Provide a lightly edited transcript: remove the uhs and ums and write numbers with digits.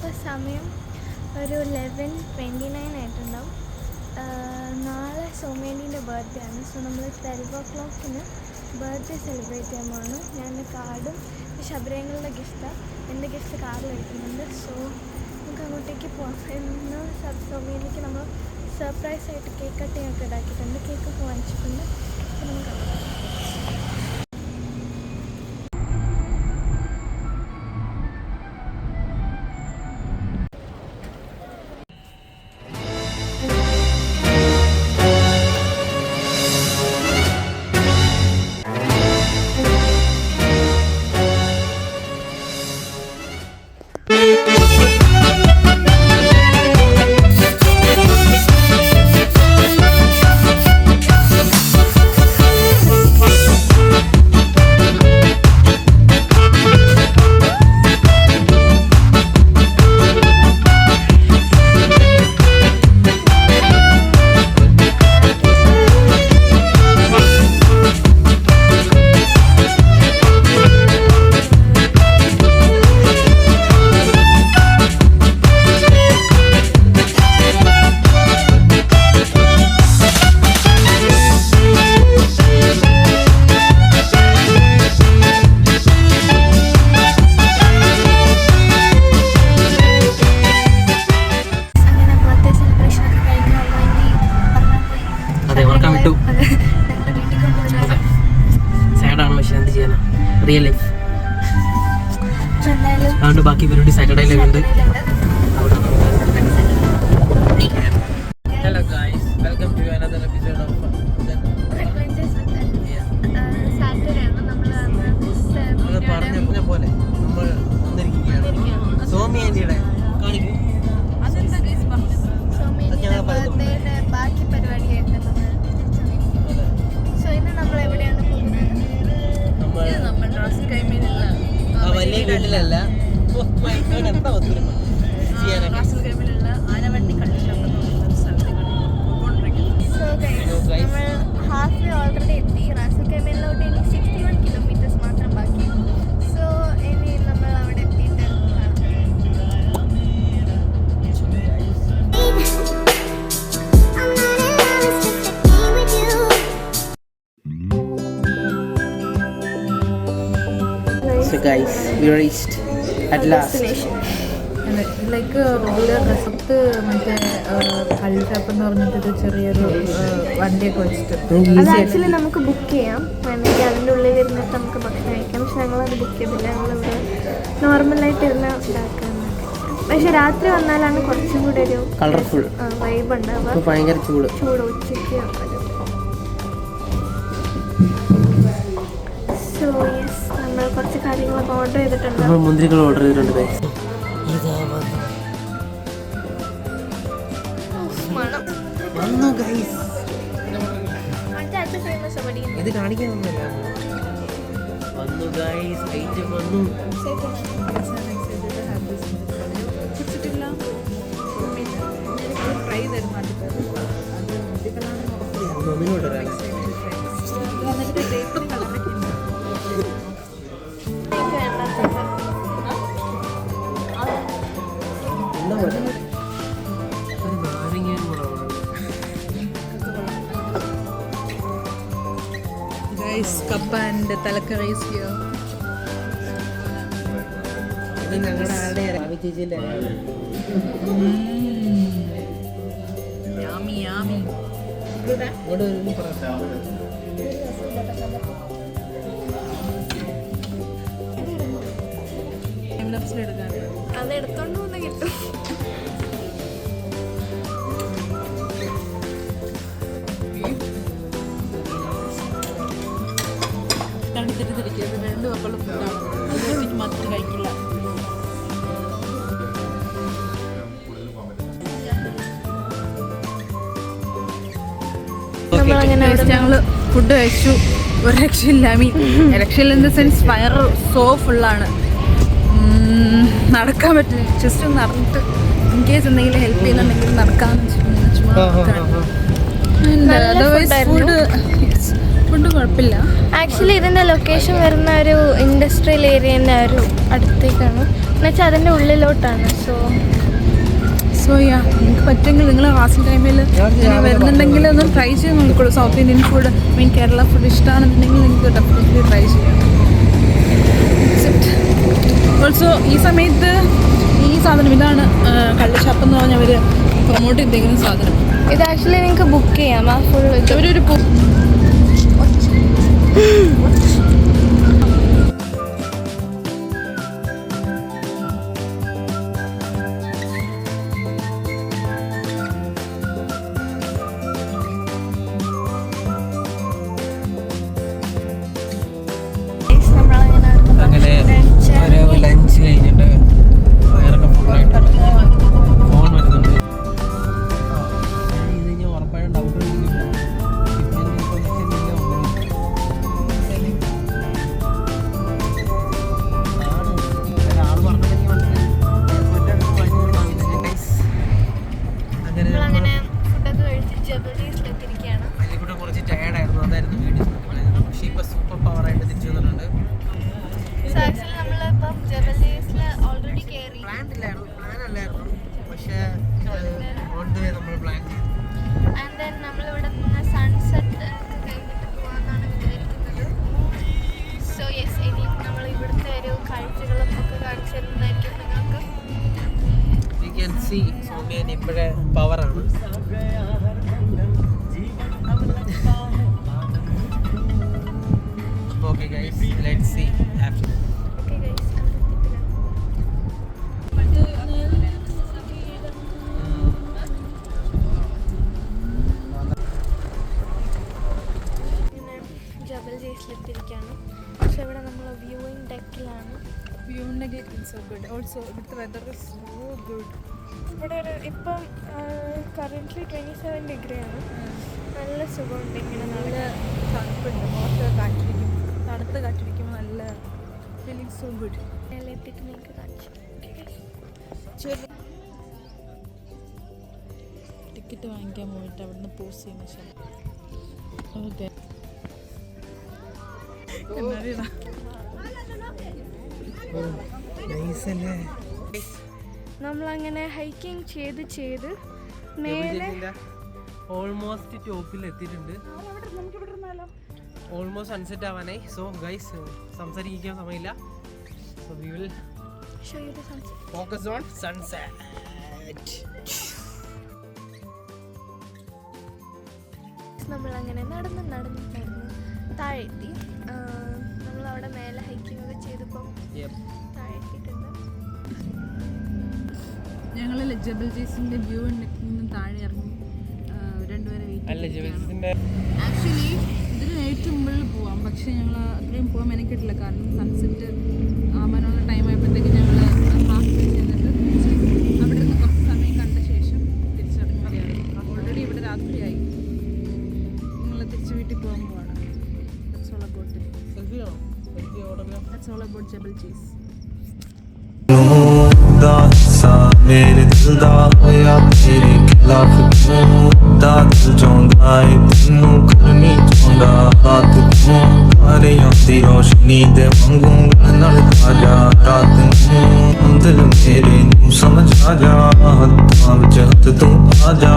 ഇപ്പോൾ സമയം ഒരു 11:29 ആയിട്ടുണ്ടാവും. നാളെ സോമേനീൻ്റെ ബർത്ത്ഡേ ആണ്. സോ നമ്മൾ 12 o'clock ബർത്ത്ഡേ സെലിബ്രേറ്റ് ചെയ്യാൻ പോവാണ്. ഞാൻ കാർഡും ശബരിങ്ങളുടെ ഗിഫ്റ്റാണ്, എൻ്റെ ഗിഫ്റ്റ് കാർഡിൽ വയ്ക്കുന്നുണ്ട്. സോ നമുക്ക് അങ്ങോട്ടേക്ക് പോവാം. ഇന്ന് സോമേനിക്ക് നമ്മൾ സർപ്രൈസായിട്ട് കേക്ക് കട്ടിങ് ഒക്കെ ഇതാക്കിയിട്ടുണ്ട്. കേക്കൊക്കെ വാങ്ങിച്ചിട്ടുണ്ട്. അപ്പോൾ നമുക്ക് റിയൽ ലൈഫ്. അതുകൊണ്ട് ബാക്കി പരിപാടി സാറ്റർഡേയിലുണ്ട്. Hello guys, welcome to another episode of നമ്മൾ പറഞ്ഞ പോലെ നമ്മൾ വന്നിരിക്കുകയാണ് സോമിയന്റെ കാണിക്കും. ബാക്കി പരിപാടിയായിട്ട് സോ ഇന്ന് നമ്മൾ എവിടെയാണ് പോകുന്നത്? നമ്മൾ റാസൽ കൈമയിലുള്ള വലിയ വീട്ടിലല്ല, റാസൽ കൈമയിലുള്ള ആനവണ്ടി കള്ളിഷാപ്പ് എന്ന സ്ഥലത്തേക്കാണ് പോയിക്കൊണ്ടിരിക്കുന്നത്. നമ്മൾ ഹാഫ് വേ ഓൾറെഡി എത്തി. റാസൽ കൈമയിലോട്ട് ഇനി 61 kilometers മാത്രം ബാക്കി. സോ ഇനി നമ്മൾ അവിടെ എത്തിയിട്ട് So guys, we reached at last. Like റോഡിൽ റസത്ത് മറ്റേ കള്ളി ഷാപ്പ് എന്ന് പറഞ്ഞിട്ടൊരു ചെറിയൊരു വണ്ടിയൊക്കെ വെച്ചിട്ട് അത് ആക്ച്വലി നമുക്ക് ബുക്ക് ചെയ്യാം. വേണമെങ്കിൽ അതിൻ്റെ ഉള്ളിൽ ഇരുന്നിട്ട് നമുക്ക് ഭക്ഷണം കഴിക്കാം. പക്ഷെ ഞങ്ങളത് ബുക്ക് ചെയ്തില്ല. ഞങ്ങളിവിടെ നോർമലായിട്ട് ഇരുന്ന് ഇതാക്കാൻ. പക്ഷെ രാത്രി വന്നാലാണ് കുറച്ചും കൂടെ ഒരു കളർഫുൾ വൈബ് ഉണ്ടാവുക. ഭയങ്കര ചൂട് ഉച്ചയ്ക്ക്. സോ യെസ്, നമ്മൾ കുറച്ച് കാര്യങ്ങളൊക്കെ ഓർഡർ ചെയ്തിട്ടുണ്ട്. നമ്മൾ മുന്തിരികൾ ഓർഡർ ചെയ്തിട്ടുണ്ട് ഗൈസ്. വന്നു ഗൈസ്, ഇത് കാണിക്കാനൊന്നുമില്ല. വന്നു ഗൈസ്, ഐറ്റം വന്നു. ട്രൈ തരുന്ന കപ്പ ആൻഡ് തലക്കറി. ഇത് ഞങ്ങളുടെ ആളുടെ രാവി ചേച്ചിന്റെ അത് എടുത്തോണ്ട് പോകുന്ന കിട്ടും. തെറ്റിദ്ധരിക്കരുത്, രണ്ട് മക്കളും ഫുഡാണ്, അത് മാത്രം കഴിക്കില്ല. ഞങ്ങൾ ഫുഡ് കഴിച്ചു. ഒരു രക്ഷയില്ല. രക്ഷയില്ല ഇൻ ദ സെൻസ് വയർ സോ ഫുള്ളാണ്. നടക്കാൻ പറ്റില്ല. ജസ്റ്റ് ഒന്ന് നടന്നിട്ട് ഇൻ കേസ് എന്തെങ്കിലും ഹെൽപ്പ് ചെയ്യുന്നുണ്ടെങ്കിൽ നടക്കാന്ന് ഫുഡ് കുഴപ്പമില്ല. ആക്ച്വലി ഇതിൻ്റെ ലൊക്കേഷൻ വരുന്ന ഒരു ഇൻഡസ്ട്രിയൽ ഏരിയൻ്റെ ഒരു അടുത്തേക്കാണ്. എന്നുവെച്ചാൽ അതിൻ്റെ ഉള്ളിലോട്ടാണ്. സോ നിങ്ങൾക്ക് പറ്റുമെങ്കിൽ നിങ്ങൾ ക്ലാസ്സിൽ ടൈമിൽ ഇങ്ങനെ വരുന്നുണ്ടെങ്കിൽ ഒന്ന് ട്രൈ ചെയ്ത് നോക്കിക്കോളൂ. South Indian food Kerala food ഇഷ്ടമാണെന്നുണ്ടെങ്കിൽ നിങ്ങൾക്ക് ഡെഫിനറ്റ്ലി ട്രൈ ചെയ്യാം. ഓൾസോ ഈ സമയത്ത് ഈ സാധനം ഇതാണ് കള്ളിച്ചപ്പം എന്ന് പറഞ്ഞാൽ അവർ പ്രൊമോട്ട് ചെയ്തേക്കുന്ന സാധനം. ഇത് ആക്ച്വലി നിങ്ങൾക്ക് ബുക്ക് ചെയ്യാം. ആ ഫുൾ ഇവരൊരു അങ്ങനെ ഒരു ലഞ്ച് കഴിഞ്ഞിട്ട് വയറൊക്കെ ഫുള്ളായിട്ടുണ്ട്. ഫോൺ വരുന്നുണ്ട്. ഇത് കഴിഞ്ഞാൽ ഉറപ്പായും ഡൗട്ട് വരുന്നില്ല. അങ്ങനെ ഫുഡൊക്കെ കഴിച്ച് ജബലീസിലെത്തിയിരിക്കുകയാണ്. അതിൽ കൂടെ കുറച്ച് ടയർഡായിരുന്നു, അതായിരുന്നു വീഡിയോ. പക്ഷേ ഇപ്പോൾ സൂപ്പർ പവറായിട്ട് തിരിച്ചു വന്നിട്ടുണ്ട്. ആക്ച്വലി നമ്മളിപ്പം ജബലീസിൽ ഓൾറെഡി കയറി. പ്ലാൻ അല്ലായിരുന്നു, പക്ഷേ ഓൺ ദ വേ നമ്മൾ പ്ലാൻ ചെയ്തു. ആൻഡ് ദെൻ നമ്മളിവിടെ നിന്ന് സൺസെറ്റ് കഴിഞ്ഞിട്ട് പോകാമെന്നാണ് വിചാരിക്കുന്നത്. സോ യെസ്, ഇനിയും നമ്മൾ ഇവിടുത്തെ ഒരു കാഴ്ചകളും ഒക്കെ കാണിച്ചു തരുന്നതായിരിക്കും നിങ്ങൾക്ക്. You can see സൗമ്യൻ ഇപ്പോഴേ പവറാണ്. Okay guys, let's see after. Okay guys, ഇങ്ങനെ ജബൽ ജേസിലെത്തിയിരിക്കുകയാണ്. പക്ഷെ ഇവിടെ നമ്മൾ വ്യൂയിങ് ഡെക്കിലാണ്. ഓൾസോ ഇവിടുത്തെ വെദർ ഇസ് സോ ഗുഡ്. ഇവിടെ ഒരു ഇപ്പം കറൻ്റ്ലി 27 ഡിഗ്രിയാണ്. നല്ല സുഖമുണ്ട് ഇങ്ങനെ നല്ല തണുപ്പുണ്ട്. പുറത്ത് കാറ്റിരിക്കും, തണുത്ത് കാറ്റിരിക്കുമ്പോൾ നല്ല ഫീലിംഗ് സോ ഗുഡ്. എത്തിയിട്ട് നിങ്ങൾക്ക് കാണിച്ചു. ടിക്കറ്റ് വാങ്ങിക്കാൻ പോയിട്ട് അവിടുന്ന് പോസ്റ്റ് ചെയ്യുന്ന ശേഷം ഓക്കെ നമ്മളങ്ങനെ ഹൈക്കിങ് ചെയ്ത് മേലെ ഓൾമോസ്റ്റ് ടോപ്പിൽ എത്തിയിട്ടുണ്ട്. ഓൾമോസ്റ്റ് സൺസെറ്റ് ആവാനായി. സോ ഗൈസ്, സംസാരിക്കാൻ സമയമില്ല. So we will show you the sunset. Focus on sunset. നമ്മളങ്ങനെ നടന്ന് താഴെ എത്തി. നമ്മളവിടെ മേലെ ഹൈക്കിംഗ് ഒക്കെ ചെയ്തപ്പം താഴെ എത്തിയിട്ടുണ്ട്. ഞങ്ങൾ ജബൽ ജേസിന്റെ വ്യൂ നിന്ന് താഴെ ഇറങ്ങി രണ്ടുപേരെ ആക്ച്വലി ഇതിന് ഏറ്റവും മുകളിൽ പോവാം, പക്ഷേ ഞങ്ങൾ അത്രയും പോകാൻ മെനക്കെട്ടില്ല. കാരണം സൺസെറ്റ് ആവാനുള്ള ടൈം ആയപ്പോഴത്തേക്ക് ഞങ്ങൾ ഹാഫ് ഡേ ചെയ്തിട്ട് അവിടെ നിന്ന് കുറച്ച് സമയം കണ്ട ശേഷം തിരിച്ചിറങ്ങി വരികയാണ്. ഓൾറെഡി ഇവിടെ രാത്രിയായി. നിങ്ങൾ തിരിച്ച് വീട്ടിൽ പോകാൻ പോവാണ്. That's all about Jebel Cheese. मेरे दिल दा होया तेरे खिलाफ क्यों दा दिल चाहंदा है तैनू करनी चाहंदा रात क्यों तारियां दी रोशनी दे वांगू नाल ताजा रात नूं दिल मेरे नूं समझ आ जा हत्थां विच हत्थ तू आ जा